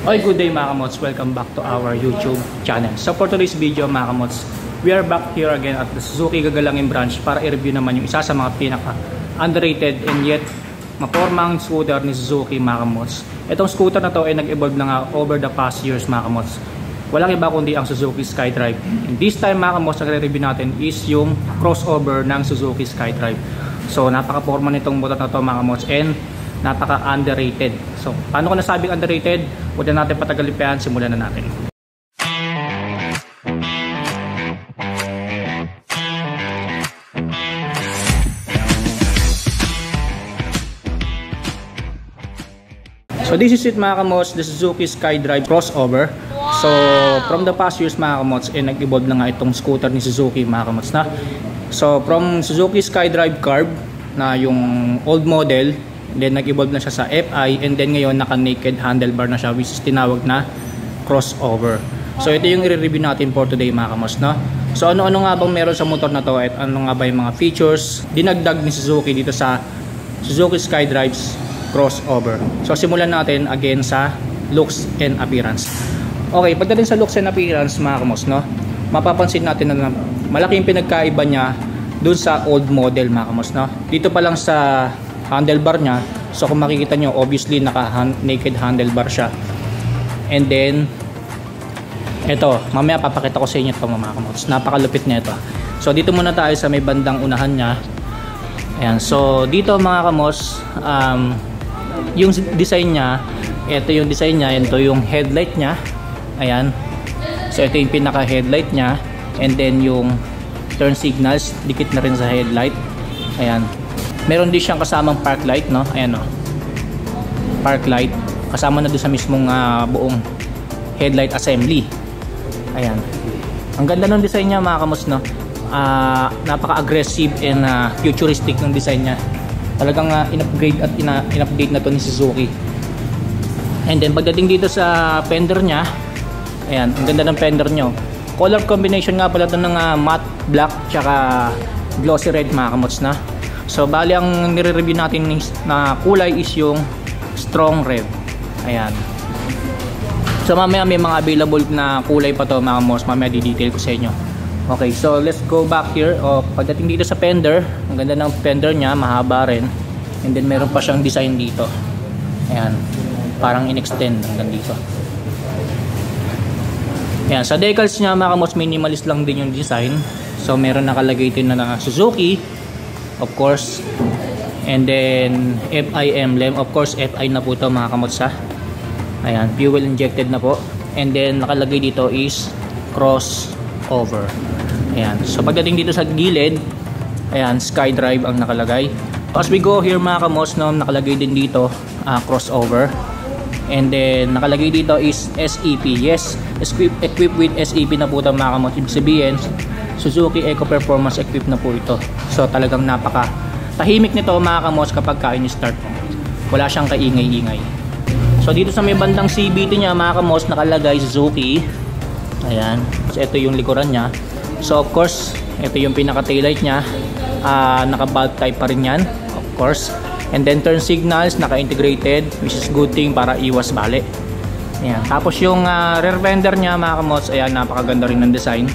Oy, good day mga kamots, welcome back to our YouTube channel. So for today's video mga kamots, we are back here again at the Suzuki Gagalangin branch para i-review naman yung isa sa mga pinaka underrated and yet mapormang scooter ni Suzuki mga kamots. Itong scooter na to ay nag-evolve na nga over the past years mga kamots. Walang iba kundi ang Suzuki SkyDrive. And this time mga kamots, nagre-review natin is yung crossover ng Suzuki SkyDrive. So napaka-porma nitong motor na to mga kamots and napaka-underrated. So, paano ko nasabing underrated? Huwag na natin patagalin, simulan na natin. So, this is it mga kamots, the Suzuki SkyDrive crossover. So, from the past years mga kamots, nag-evolve na nga itong scooter ni Suzuki mga kamots na. So, from Suzuki SkyDrive Carb na yung old model, then nag-evolve na siya sa FI, and then ngayon naka-naked handlebar na siya, which is tinawag na crossover. So ito yung i-review natin for today mga kamos, no? So ano-ano nga bang meron sa motor na to at ano nga ba yung mga features dinagdag ni Suzuki dito sa Suzuki SkyDrive's crossover. So simulan natin again sa looks and appearance. Okay, pagdating sa looks and appearance mga kamos, no? Mapapansin natin na malaki yung pinagkaiba niya dun sa old model mga kamos, no? Dito pa lang sa handlebar niya, so kung makikita nyo, obviously naked handlebar siya. And then eto, mamaya papakita ko sa inyo ito mga kamots, napakalupit nito. So dito muna tayo sa may bandang unahan niya. Ayan, so dito mga kamos, yung design niya, ito yung design niya, ito yung headlight niya. Ayan, so ito yung pinaka headlight niya, and then yung turn signals dikit na rin sa headlight. Ayan, meron din siyang kasamang park light, no? Ayan, no? Park light kasama na doon sa mismong buong headlight assembly. Ayan, ang ganda ng design niya mga kamos, no? Napaka-aggressive and futuristic ng design niya. Talagang in-upgrade at in-update na to ni Suzuki. And then pagdating dito sa fender niya, ayan, ang ganda ng fender niyo. Color combination nga pala ito ng matte black tsaka glossy red mga kamos, na. So bali ang nire-review natin na kulay is yung strong red. Ayan. So mamaya may mga available na kulay pa to mga kamos, mamaya di-detail ko sa inyo. Okay, so let's go back here. Pagdating dito sa fender, ang ganda ng fender niya, mahaba rin. And then meron pa siyang design dito. Ayan, parang in-extend hanggang dito. Ayan, sa decals niya mga kamos, minimalist lang din yung design. So meron nakalagay din na Suzuki, of course, and then FI emblem, of course FI na po ito mga kamotsa. Ayan, fuel injected na po, and then nakalagay dito is crossover. Ayan, so pagdating dito sa gilid, ayan, SkyDrive ang nakalagay. As we go here mga kamos, no, nakalagay din dito crossover, and then nakalagay dito is SEP. Yes, equipped with SEP na po ito mga kamos. Ibig sabihin Suzuki Eco Performance equipped na po ito. So talagang napaka tahimik nito mga kamos kapag ka-start mo. Wala siyang kaingay-ingay. So dito sa may bandang CVT niya mga kamos, nakalagay Suzuki. Ayan. So ito yung likuran niya. So of course, ito yung pinaka taillight niya. Naka-bulb type pa rin yan, of course. And then turn signals naka-integrated, which is good thing para iwas bali. Ayan. Tapos yung rear fender niya mga kamos, ayan, napakaganda rin ng design.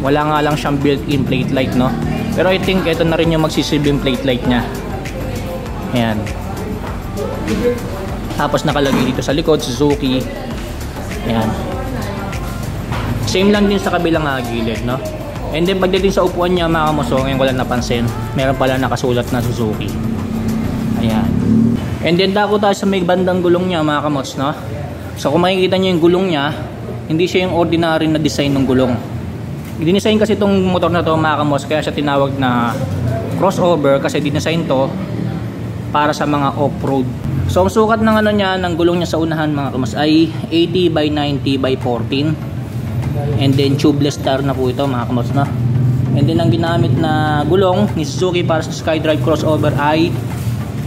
Wala nga lang siyang built-in plate light, no? Pero I think ito na rin yung magsisilbing plate light niya. Ayan. Tapos nakalagay dito sa likod Suzuki. Ayan. Same lang din sa kabilang gilid, no? And then pagdating sa upuan niya mga kamoso, ngayon ko lang napansin, meron pala nakasulat na Suzuki. Ayan. And then dako tayo sa may bandang gulong niya mga kamos, no? So kung makikita niyo yung gulong niya, hindi siya yung ordinary na design ng gulong. Dinisign kasi itong motor na to mga kamos, kaya siya tinawag na crossover kasi dinesign to para sa mga off-road. So ang sukat ng niya, ng gulong niya sa unahan mga kamos ay 80 by 90 by 14. And then tubeless tire na po ito mga kamos, na. And then ang ginamit na gulong ni Suzuki para sa SkyDrive crossover ay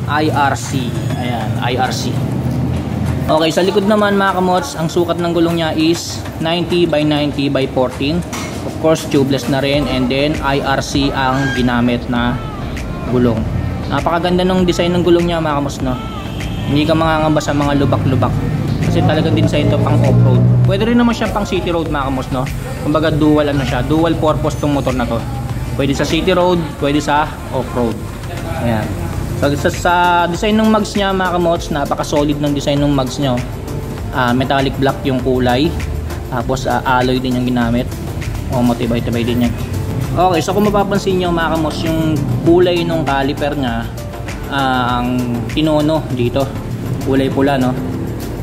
IRC. Ayan, IRC. Okay, sa likod naman mga kamots, ang sukat ng gulong niya is 90 by 90 by 14. Of course, tubeless na rin, and then IRC ang ginamit na gulong. Napakaganda ng design ng gulong niya mga kamos, no? Hindi ka mangangamba sa mga lubak-lubak. Kasi kasi talagang design ito pang off-road. Pwede rin naman siya pang city road mga kamos, no? Kumbaga dual ano siya, dual purpose tong motor na to. Pwede sa city road, pwede sa off-road. Ayan. So, sa design ng mags niya mga kamots, napaka-solid ng design ng mags niya. Metallic black yung kulay. Tapos alloy din yung ginamit. Matibay-tibay din yan. Okay, so kung mapapansin nyo mga kamots, yung kulay ng caliper niya, ang tinono dito. Kulay pula, no?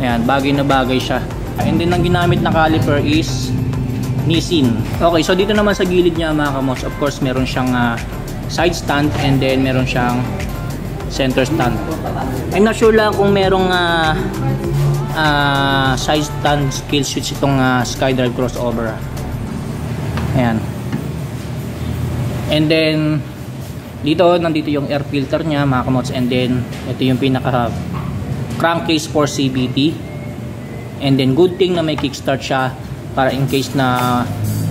Ayan, bagay na bagay siya. And then ang ginamit na caliper is Nissin. Okay, so dito naman sa gilid niya mga kamots, of course meron siyang side stand and then meron siyang center stand. I'm not sure lang kung merong side stand kill switch itong SkyDrive crossover. Ayan. And then nandito yung air filter niya mga kamots, and then ito yung pinaka crankcase for CVT. And then good thing na may kickstart siya para in case na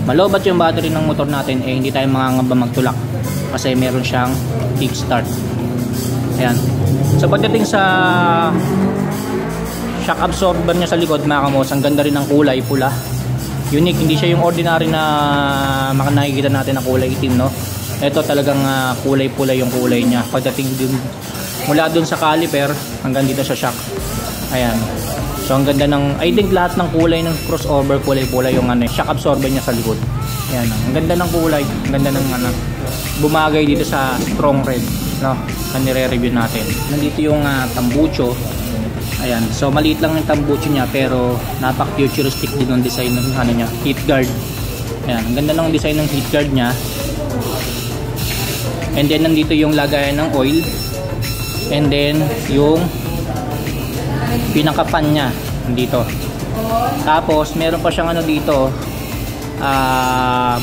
malobat yung battery ng motor natin, hindi tayo mangangamba magtulak kasi meron siyang kickstart. Ayan. So pagdating sa shock absorber niya sa likod mga kamots, ang ganda rin ng kulay, pula. Unique, hindi siya yung ordinary na nakikita natin na kulay itim, no? Ito talagang kulay pula yung kulay niya. Pagdating dun, mula dun sa caliper hanggang dito sa shock. Ayan. So ang ganda ng, I think lahat ng kulay ng crossover kulay pula yung shock absorber niya sa likod. Ayan. Ang ganda ng kulay, ang ganda ng bumagay dito sa strong red, no? Na nire-review natin. Nandito yung tambucho. Ayan, so maliit lang yung tambucho niya pero napak-futuristic din ng design ng niya, heat guard. Ayan, ang ganda ng design ng heat guard niya. And then nandito yung lagayan ng oil. And then yung pinakapan niya dito. Tapos meron pa siyang dito,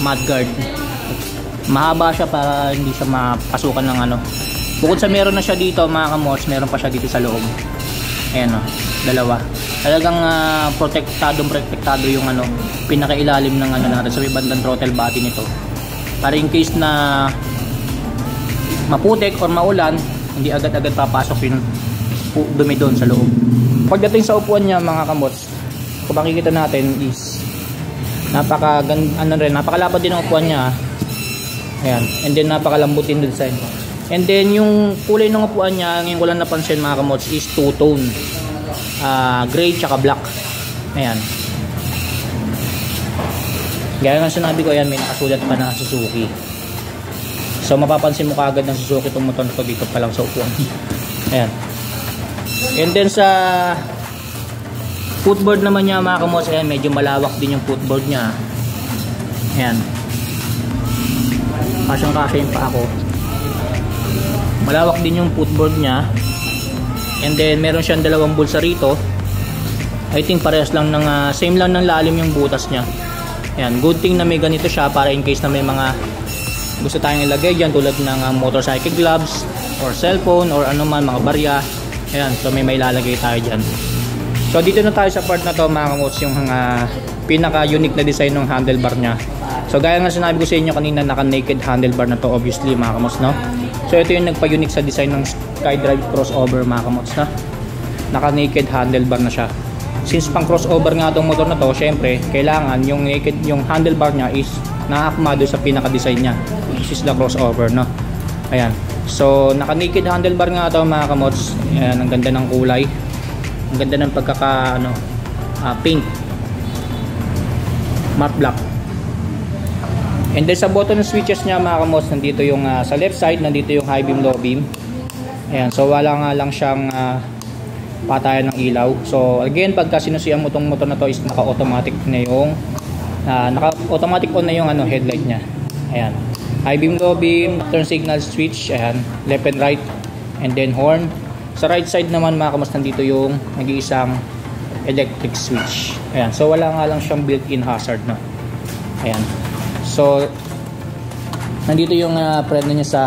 mudguard. Mahaba siya para hindi siya mapasukan ng Bukod sa meron na siya dito mga kamots, meron pa siya dito sa loob. Ayan dalawa. Talagang protektado yung pinakailalim ng natin sa may bandang throttle body nito. Para in case na maputik or maulan, hindi agad-agad papasok yung dumi doon sa loob. Pagdating sa upuan niya mga kamots, kung makikita natin is napakalapad din ang upuan niya. Ayan, and then napakalambot din yung design. And then yung kulay ng upuan niya, ngayon ko lang napansin mga kamots, is two-tone. Gray tsaka black. Ayan. Gaya nga sinabi ko, ayan, may nakasulat pa na Suzuki. So mapapansin mo kaagad ng Suzuki itong motor na to dito pa lang sa upuan. Ayan. And then sa footboard naman niya mga kamots, ayan, medyo malawak din yung footboard niya. Ayan. Kasyang-kasya yung pa ako. Malawak din yung footboard niya. And then meron siyang dalawang bulsa rito. I think parehas lang ng same lang ng lalim yung butas niya. Ayan, good thing na may ganito siya para in case na may mga gusto tayong ilagay diyan tulad ng motorcycle gloves or cellphone or ano man, mga barya. Ayan, so may ilalagay tayo diyan. So dito na tayo sa part na to mga kamots, yung pinaka unique na design ng handlebar niya. So gaya nga sinabi ko sa inyo kanina, naka naked handlebar na to obviously mga kamots, no? So ito yung nagpa-unique sa design ng SkyDrive crossover mga kamots, na naka naked handlebar na siya. Since pang crossover nga itong motor na to, syempre kailangan yung naked, yung handlebar niya is nakaakmado sa pinaka-design niya, which is the crossover, no? Ayan. So naka naked handlebar nga ito mga kamots. Ayan, ang ganda ng kulay. Ang ganda ng pagkaka paint. Matte black. And then sa button switches niya mga kamots, nandito yung sa left side, nandito yung high beam, low beam. Ayan, so wala nga lang siyang patayan ng ilaw. So again, pagka sinusiyan mo tong motor na to is naka-automatic na yung naka-automatic on na yung headlight niya. Ayan. High beam, low beam, turn signal switch, ayan, left and right, and then horn. Sa right side naman mga kamots, nandito yung nag-iisang electric switch. Ayan, so wala nga lang siyang built-in hazard, no. Ayan. So nandito yung preno niya sa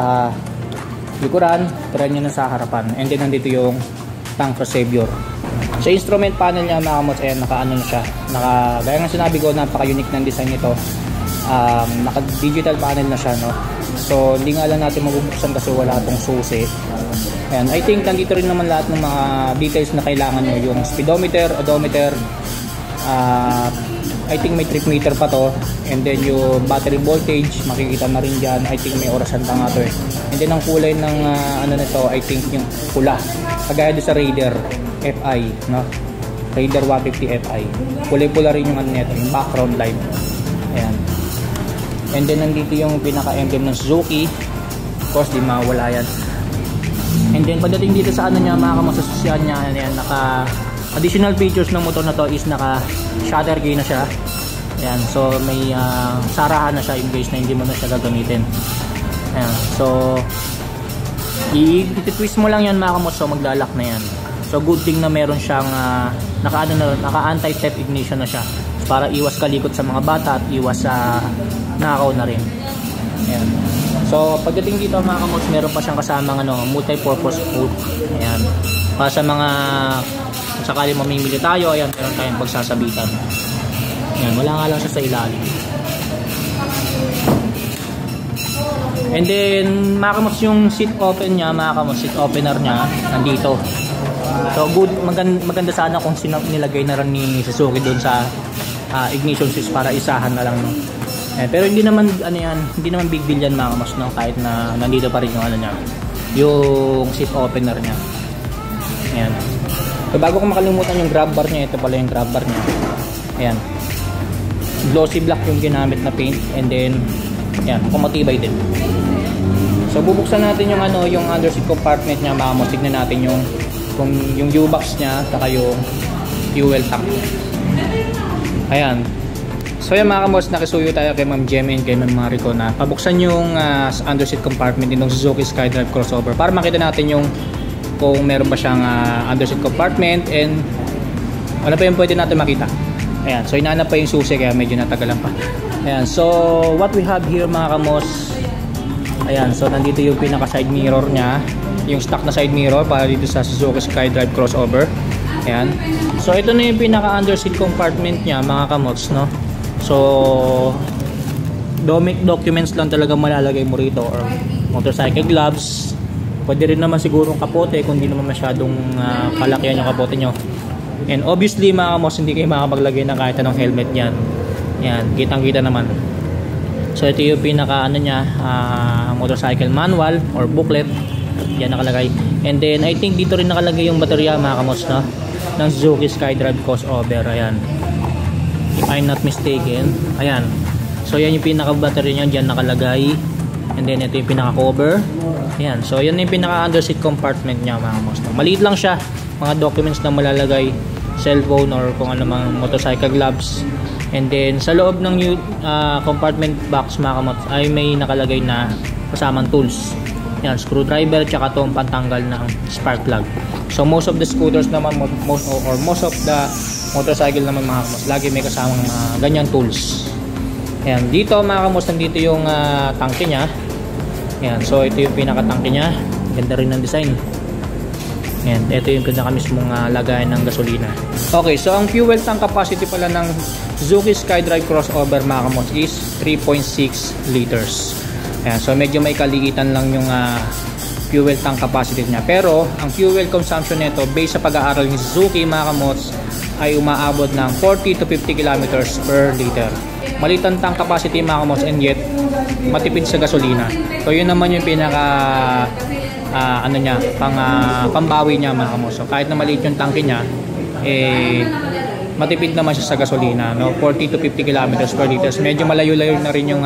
likuran, preno niya sa harapan, and then nandito yung tank for savior. Sa instrument panel niya mga kamots, ayan, naka-ano na siya, gaya nga sinabi ko, napaka-unique ng design nito. Naka-digital panel na siya, no. So hindi nga lang natin mabubuksan kasi wala itong susi. Ayan, I think nandito rin naman lahat ng mga details na kailangan nyo. Yung speedometer, odometer, I think may trip meter pa to. And then yung battery voltage, makikita na rin dyan. I think may orasan pa nga to eh. And then ang kulay ng ano nito, I think yung pula. Kagaya doon sa Raider FI, no? Raider 150 FI. Kulay-pula rin yung ano nito, yung background light. Ayan. And then nandito yung pinaka-emblem ng Suzuki. Of course, di mawala yan. And then pagdating dito sa ano niya, mga kamasasosyan niya, ayan, naka additional features ng motor na to is naka shutter key na siya. Ayan, so may sarahan na siya in case na hindi mo na siya gagamitin. Ayan, so i-twist mo lang yan mga kamos, so maglalak na yan. So good thing na meron siyang naka anti-theft ignition na siya para iwas kalikot sa mga bata at iwas sa nakaw na rin. Ayan. So pagdating dito mga kamos, meron pa siyang kasamang multi-purpose hood. Ayan. Para sa mga kung sakali mamimili tayo, ayan, meron tayong pagsasabitan. Ayan, wala nga lang siya sa ilalim. And then mga kamos, yung seat open niya, mga kamos, seat opener niya nandito. So good, maganda sana kung nilagay na rin ni Suzuki doon sa ignition switch para isahan na lang, no? Pero hindi naman ano yan, hindi naman big deal yan mga kamos, no? Kahit na nandito pa rin yung ano niya, yung seat opener niya. Ayan. So bago ko makalimutan yung grab bar niya, ito pala yung grab bar niya. Ayan. Glossy black yung ginamit na paint, and then ayan, kumatibay din. So bubuksan natin yung yung underseat compartment niya mga kamos. Tignan natin yung U-box niya saka yung fuel tank. Ayan. So yan mga kamos, nakisuyo tayo kay Ma'am Jem and kay Ma'am Marico na pabuksan yung underseat compartment nitong Suzuki SkyDrive crossover para makita natin yung kung meron ba siyang underseat compartment and ano pa yung pwede natin makita. Ayan, so inaanap pa yung susi kaya medyo natagalan pa. Ayan, so what we have here mga kamos, ayan, so nandito yung pinaka side mirror niya, yung stock na side mirror para dito sa Suzuki SkyDrive crossover. Ayan, so ito na yung pinaka underseat compartment niya mga kamos, no? So documents lang talaga malalagay mo rito, or motorcycle gloves. Pwede rin naman siguro kapote kung hindi naman masyadong kalakihan yung kapote nyo. And obviously mga kamos, hindi kayo makapaglagay ng kahit anong helmet yan. Yan, kitang kita naman. So ito yung pinaka niya, motorcycle manual or booklet. Yan nakalagay. And then I think dito rin nakalagay yung baterya mga kamos, no? Ng Suzuki SkyDrive crossover. Ayan, if I'm not mistaken. Ayan, so yan yung pinaka battery nya, dyan nakalagay. And then ito yung pinaka cover. Ayan, so yan yung pinaka underseat compartment nya mga kamos. Maliit lang siya, mga documents na malalagay, cellphone or kung ano mang motorcycle gloves. And then sa loob ng compartment box mga kamos ay may nakalagay na kasamang tools. Yan, screwdriver tsaka itong pantanggal ng spark plug. So most of the scooters naman, most of the motorcycle naman mga kamos, lagi may kasamang ganyan tools. Ayan, dito mga kamos, nandito yung tangke nya. Ayan, so ito yung pinaka tangke nya. Ganda rin ng design. Ayan, ito yung pinaka mismong lagayan ng gasolina. Okay, so ang fuel tank capacity pala ng Suzuki SkyDrive crossover mga kamos is 3.6 liters. Ayan, so medyo may kaliitan lang yung fuel tank capacity niya. Pero ang fuel consumption nito based sa pag-aaral ni Suzuki mga kamos ay umaabot ng 40 to 50 kilometers per liter. Maliit ang tank capacity mga kamos, and yet matipid sa gasolina. So yun naman yung pinaka niya, pambawi niya mga kamos. So kahit na maliit yung tangke niya, matipid naman siya sa gasolina, no? 40 to 50 kilometers per liter. Medyo malayo-layo na rin yung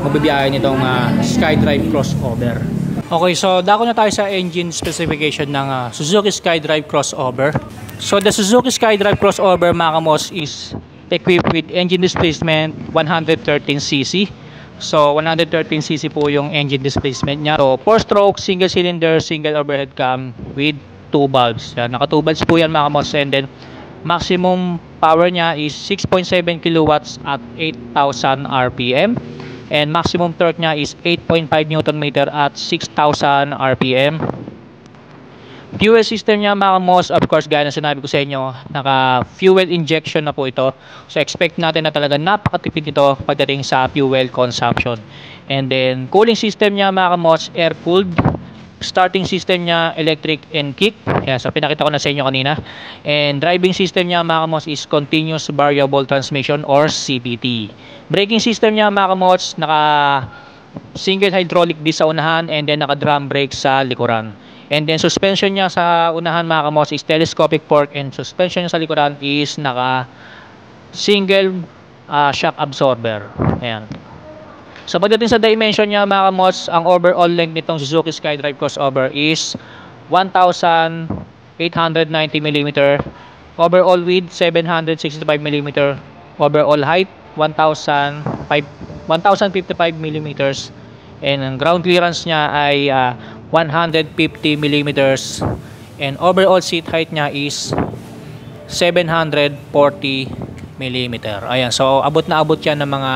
mabibiyahe nitong SkyDrive crossover. Okay, so dako na tayo sa engine specification ng Suzuki SkyDrive crossover. So the Suzuki SkyDrive crossover mga kamos is equipped with engine displacement 113cc. So 113cc po yung engine displacement niya. So 4-stroke, single cylinder, single overhead cam with 2 valves. Yan, naka 2 valves po yan mga kamos. And then maximum power niya is 6.7 kilowatts at 8,000 RPM. And maximum torque niya is 8.5 Nm at 6,000 RPM. Fuel system niya mga kamos, of course gaya na sinabi ko sa inyo, naka fuel injection na po ito. So expect natin na talaga napakatipid ito pagdating sa fuel consumption. And then cooling system niya mga kamos, air cooled. Starting system niya, electric and kick. Ayan, so pinakita ko na sa inyo kanina. And driving system niya, mga kamots, is continuous variable transmission or CVT. Braking system niya, mga kamots, naka single hydraulic disc sa unahan and then naka drum brake sa likuran. And then suspension niya sa unahan, mga kamots, is telescopic fork, and suspension niya sa likuran is naka single shock absorber. Ayan. So pagdating sa dimension niya, mga kamots, ang overall length nitong Suzuki SkyDrive crossover is 1,890mm, overall width 765mm, overall height 1,055mm, and ang ground clearance niya ay 150mm, and overall seat height niya is 740mm. Ayan, so abot na abot yan ng mga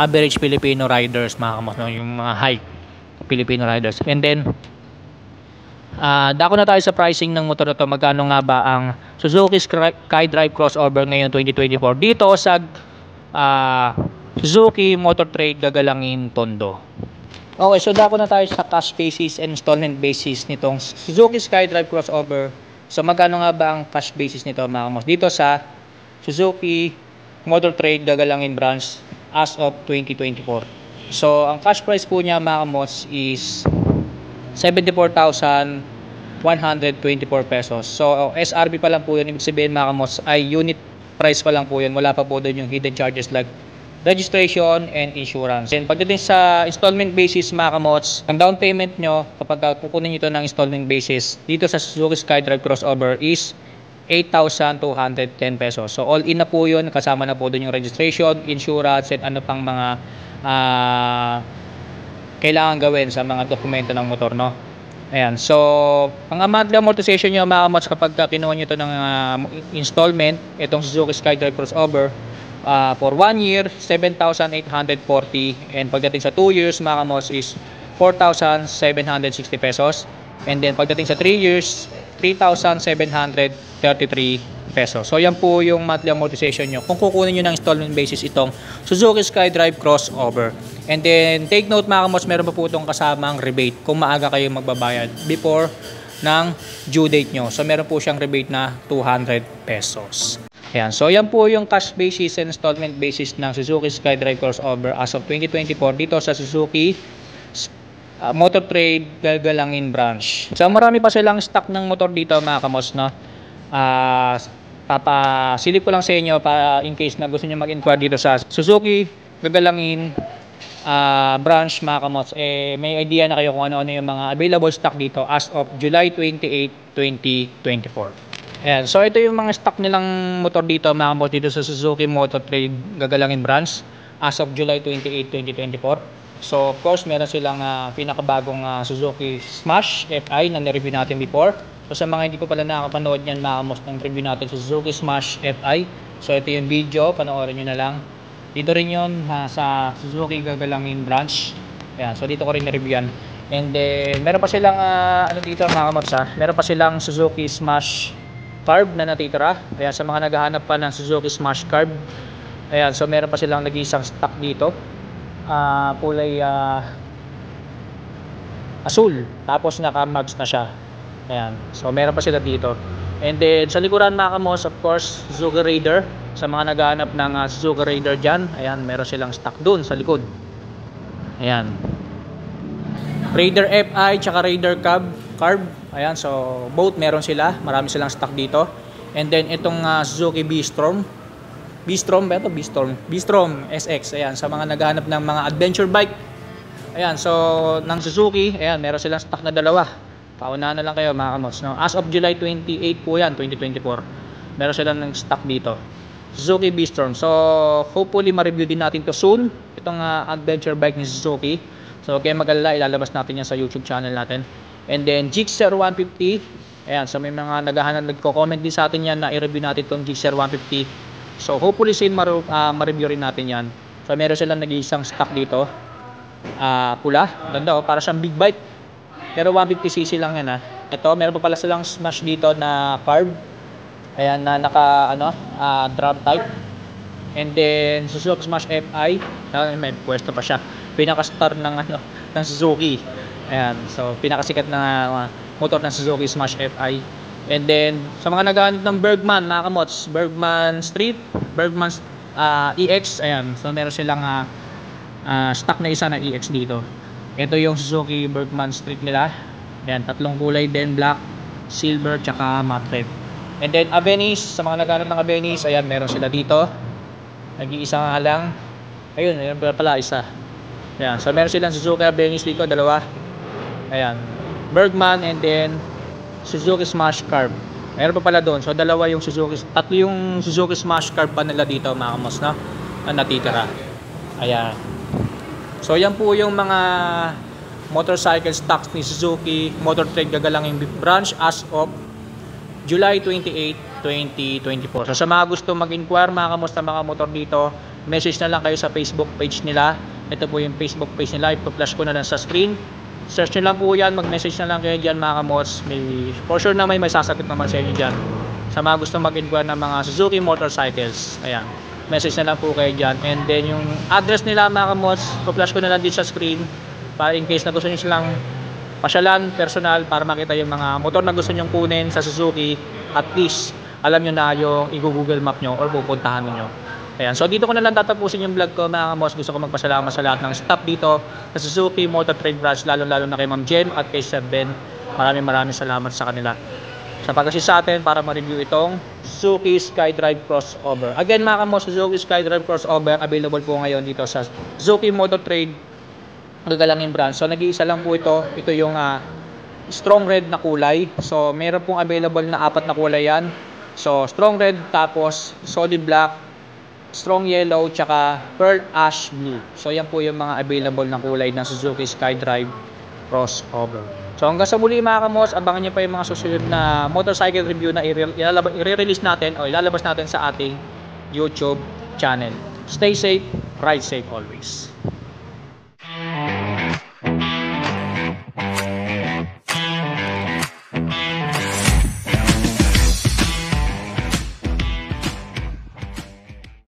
average Filipino riders, mga kamots, no? Yung mga high Filipino riders. And then dako na tayo sa pricing ng motor na to. Magkano nga ba ang Suzuki SkyDrive crossover ngayon 2024 dito sa Suzuki Motor Trade Gagalangin, Tondo? Okay, so dako na tayo sa cash basis and installment basis nitong Suzuki SkyDrive crossover. So magkano nga ba ang cash basis nito, mga kamots, dito sa Suzuki Motor Trade Gagalangin branch as of 2024. So ang cash price po niya, mga kamots, is 74,124 pesos. So SRP pa lang po yun. Ibig sabihin, mga kamots, ay unit price pa lang po yun. Wala pa po doon yung hidden charges like registration and insurance. And pagdating sa installment basis, mga kamots, ang down payment nyo kapag kukunin nyo ito ng installment basis dito sa Suzuki SkyDrive crossover is 8,210 pesos. So all in na po yun, kasama na po doon yung registration, insurance, and ano pang mga kailangan gawin sa mga dokumento ng motor, no? Ayan, so ang monthly amortization nyo, mga kamots, kapag kinuha nyo ito ng installment, itong Suzuki SkyDrive crossover, for 1 year 7,840, and pagdating sa 2 years, mga kamots, is 4,760 pesos, and then pagdating sa 3 years 3,733 pesos. So yan po yung monthly amortization nyo kung kukunin nyo ng installment basis itong Suzuki SkyDrive crossover. And then take note, mga kamots, meron pa po itong kasamang rebate kung maaga kayo magbabayad before ng due date nyo. So meron po siyang rebate na 200 pesos. Ayan, so yan po yung cash basis and installment basis ng Suzuki SkyDrive crossover as of 2024 dito sa Suzuki Motor Trade Gagalangin branch. So marami pa silang stock ng motor dito, mga kamots, no? Papasilip ko lang sa inyo para in case na gusto niyo mag-inquire dito sa Suzuki Gagalangin branch, mga kamots, may idea na kayo kung ano-ano yung mga available stock dito as of July 28, 2024. Ayan, so ito yung mga stock nilang motor dito, mga kamots, dito sa Suzuki Motor Trade Gagalangin branch as of July 28, 2024. So of course, meron silang pinakabagong Suzuki Smash FI na nireview natin before. So sa mga hindi ko pala nakapanood yan, mga kamots, ng review natin sa Suzuki Smash FI, so ito yung video, panoorin nyo na lang. Dito rin yun sa Suzuki Gagalangin branch. Ayan, so dito ko rin na-review yan. And then meron pa silang ano dito, mga kamots, meron pa silang Suzuki Smash Carb na natitira. Ayan, sa mga naghahanap pa ng Suzuki Smash Carb, ayan, so meron pa silang nag-iisang stock dito. Kulay asul, tapos naka-mags na siya. Ayan, so meron pa sila dito. And then sa likuran, mga kamots, of course, Suzuki Raider. Sa mga naghahanap ng Suzuki Raider dyan, ayan, meron silang stock dun sa likod. Ayan, Raider FI tsaka Raider Carb. Ayan, so both meron sila, marami silang stock dito. And then itong Suzuki B-Strom SX, ayan, sa mga naghahanap ng mga adventure bike. Ayan, so ng Suzuki, ayan, meron silang stock na dalawa. Paunahan na lang kayo, mga kamots, no? As of July 28 po yan, 2024. Meron silang ng stock dito, Suzuki B-Strom. So hopefully ma-review din natin to soon, itong adventure bike ni Suzuki. So kaya mag-alala, ilalabas natin yan sa YouTube channel natin. And then Gixxer 150, ayan, so may mga naghahanap, nagko-comment din sa atin yan na i-review natin itong Gixxer 150. So hopefully soon ma-review rin natin yan. So meron silang nag-iisang stock dito, pula, ganda, para siyang big bike, pero 150cc lang yan. Ito, meron pa pala silang Smash dito na carb, ayan, na naka drum type. And then Suzuki Smash FI, may pwesto pa siya, pinaka-star ng ng Suzuki. Ayan, so pinakasikat na motor ng Suzuki Smash FI. And then sa mga naghahanap ng Bergman mga kamots, Bergman Street, Bergman EX, ayan. So meron silang stock na isa na EX dito. Ito yung Suzuki Bergman Street nila. Ayan, tatlong kulay din, black, silver, tsaka matte red. And then Avenis, sa mga naghahanap ng Avenis, ayan, meron sila dito. Nag-iisa nga lang. Ayun, ayun pala isa. Ayan, so meron silang Suzuki Avenis dito, dalawa. Ayan, Bergman and then Suzuki Smash Carb. Meron pa pala doon. So dalawa yung Suzuki, tatlo yung Suzuki Smash Carb pa nila dito mga kamos na natitira. Ayan. So yan po yung mga motorcycle stocks ni Suzuki Motor Trade Gagalangin branch as of July 28, 2024. So sa mga gusto mag-inquire mga kamusta mga motor dito, message na lang kayo sa Facebook page nila. Ito po yung Facebook page nila, ipo-flash ko na lang sa screen. Search nyo lang po yan, mag-message na lang kayo dyan mga kamots. For sure na may sasagot naman sa inyo dyan. Sa mga gusto mag-inquire ng mga Suzuki motorcycles, ayan, message na lang po kayo dyan. And then yung address nila mga kamots, ipo-flash ko na lang dito sa screen para in case na gusto nyo silang pasyalan, personal, para makita yung mga motor na gusto nyong kunin sa Suzuki. At least alam nyo na yung i-google map nyo or pupuntahan nyo. Ayan, so dito ko na lang tatapusin yung vlog ko mga kamos. Gusto ko magpasalamat sa lahat ng staff dito sa Suzuki Motor Trade Branch, lalo na kay Ma'am Jem at kay Sir Ben. Maraming salamat sa kanila sa pag-assist sa atin para ma-review itong Suzuki SkyDrive Crossover. Again mga kamos, Suzuki SkyDrive Crossover available po ngayon dito sa Suzuki Motor Trade Gagalangin branch. So nag-iisa lang po ito. Ito yung strong red na kulay. So meron pong available na 4 na kulay yan. So strong red, tapos solid black, strong yellow, tsaka pearl ash blue. So yan po yung mga available na kulay ng Suzuki SkyDrive Crossover. So hanggang sa muli mga kamos, abangan nyo pa yung mga susunod na motorcycle review na i-release natin o ilalabas natin sa ating YouTube channel. Stay safe, ride safe always.